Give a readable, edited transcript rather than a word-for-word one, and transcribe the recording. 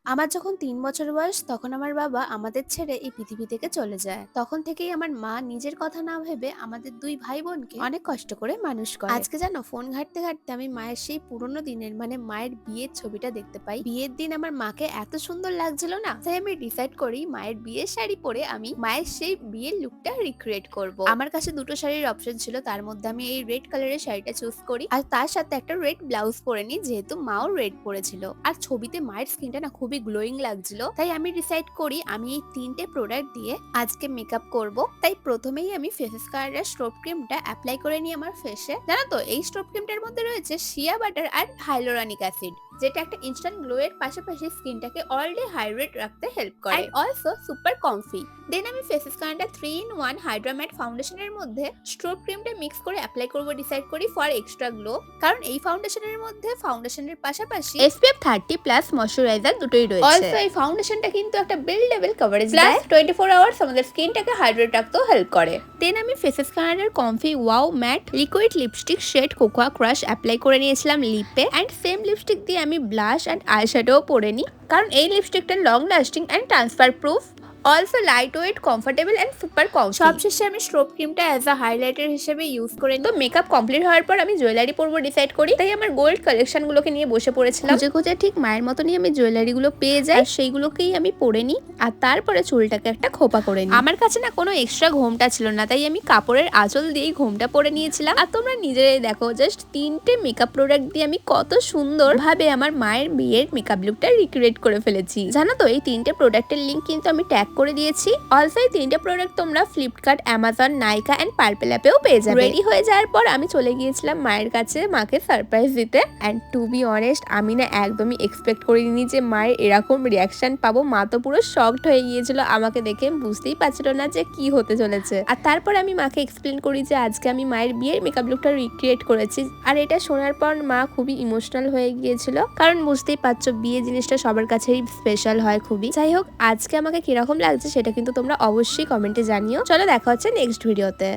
আমার যখন ৩ বছর বয়স তখন আমার বাবা আমাদের ছেড়ে এই পৃথিবী থেকে চলে যায়। তখন থেকেই আমার মা নিজের কথা না ভেবে আমাদের ২ ভাই বোনকে অনেক কষ্ট করে মানুষ করে। আজকে জানো ফোন ঘাঁটতে ঘাঁটতে আমি মায়ের সেই পুরোনো দিনের মানে মায়ের বিয়ের ছবিটা দেখতে পাই। বিয়ের দিন আমার মাকে এত সুন্দর লাগছিল না, তাই আমি ডিসাইড করি মায়ের বিয়ের শাড়ি পরে আমি মায়ের সেই বিয়ের লুকটা রিক্রিয়েট করব। আমার কাছে দুটো শাড়ির অপশন ছিল, তার মধ্যে আমি এই রেড কালারের শাড়িটা চুজ করি আর তার সাথে একটা রেড ব্লাউজ পরে নিই, যেহেতু মাও রেড পরেছিল। আর ছবিতে মায়ের স্কিনটা না খুবই গ্লোয়িং লাগছিল, তাই আমি ডিসাইড করি আমি এই ৩টে প্রোডাক্ট দিয়ে আজকে মেকআপ করব। তাই প্রথমেই আমি ফেসেস কালারের স্টোভ ক্রিমটা অ্যাপ্লাই করে নিই আমার ফেসে। জানো তো এই স্টোভ ক্রিমটার মধ্যে রয়েছে শিয়া বাটার আর হাইলোরানিক অ্যাসিড, যেটা একটা ইনস্ট্যান্ট গ্লো এর পাশাপাশি স্কিনটাকে অলরেডি হাইড্রেট রাখতে হেল্প করে এন্ড অলসো সুপার কমফি। দেন আমি ফেসেস কালারটা 3 in 1 হাইড্রা ম্যাট ফাউন্ডেশনের মধ্যে স্ট্রোব ক্রিমটা মিক্স করে অ্যাপ্লাই করব ডিসাইড করি ফর এক্সট্রা গ্লো। কারণ এই ফাউন্ডেশনের মধ্যে ফাউন্ডেশনের পাশাপাশি SPF 30+ ময়শ্চারাইজার দুটোই রয়েছে। অলসো এই ফাউন্ডেশনটা কিন্তু একটা বিল্ডেবল কভারেজ দেয়, 24 আওয়ার্স আমাদের স্কিনটাকে হাইড্রেট রাখতেও হেল্প করে। দেন আমি ফেসেস কালারের comfy wow matte liquid lipstick shade cocoa crush apply করে নিয়েছিলাম লিপে এন্ড সেম লিপস্টিক দিয়ে আমি ব্লাশ এন্ড আইশ্যাডো পরে নিই, কারণ এই লিপস্টিকটা long lasting and transfer proof, also light weight, comfortable and super comfy. সবশেষে আমি স্ট্রোব ক্রিমটা অ্যাজ আ হাইলাইটার হিসেবে ইউজ করে তো মেকআপ কমপ্লিট হওয়ার পর আমি জুয়েলারি পরবো ডিসাইড করি, তাই আমার গোল্ড কালেকশনগুলোকে নিয়ে বসে পড়েছিলাম। খুঁজে খুঁজে ঠিক মায়ের মতনই আমি জুয়েলারিগুলো পেয়ে যাই, সেইগুলোকেই আমি পরে নিই আর তারপরে চুলটাকে একটা খোপা করে নিই। আমার কাছে না কোনো এক্সট্রা ঘোমটা ছিল না, তাই আমি কাপড়ের আঁচল দিয়েই ঘোমটা পরে নিয়েছিলাম। আর তোমরা নিজেরাই দেখো জাস্ট 3টে মেকআপ প্রোডাক্ট দিয়ে আমি কত সুন্দর ভাবে আমার মায়ের বিয়ের মেকআপ লুকটা রিক্রিয়েট করে ফেলেছি। জানো তো এই 3টে প্রোডাক্টের লিঙ্ক কিন্তু আমি ট্যাগ করে দিয়েছি। অলসো এই 3টে প্রোডাক্ট তোমরা ফ্লিপকার্ট, অ্যামাজন, নাইকা এন্ড পার্পল অ্যাপেও পেয়ে যাবে। রেডি হয়ে যাওয়ার পর আমি চলে গিয়েছিলাম মায়ের কাছে মাকে সারপ্রাইজ দিতে এন্ড টু বি অনেস্ট আমি না একদমই এক্সপেক্ট করিনি যে মায়ের এরকম রিয়াকশন পাবো। মা তো পুরো শকড হয়ে গিয়েছিল আমাকে দেখে, বুঝতেই পারছিল না যে কি হতে চলেছে। আর তারপর আমি মাকে এক্সপ্লেন করি যে আজকে আমি মায়ের বিয়ের মেকআপ লুকটা রিক্রিয়েট করেছি। আর এটা শোনার পর মা খুবই ইমোশনাল হয়ে গিয়েছিল, কারণ বুঝতেই পারছো বিয়ে জিনিসটা সবার কাছেই স্পেশাল হয় খুবই। যাই হোক আজকে আমাকে কিরকম লাগছে সেটা কিন্তু তোমরা অবশ্যই কমেন্টে জানিও। চলো দেখা হচ্ছে নেক্সট ভিডিওতে।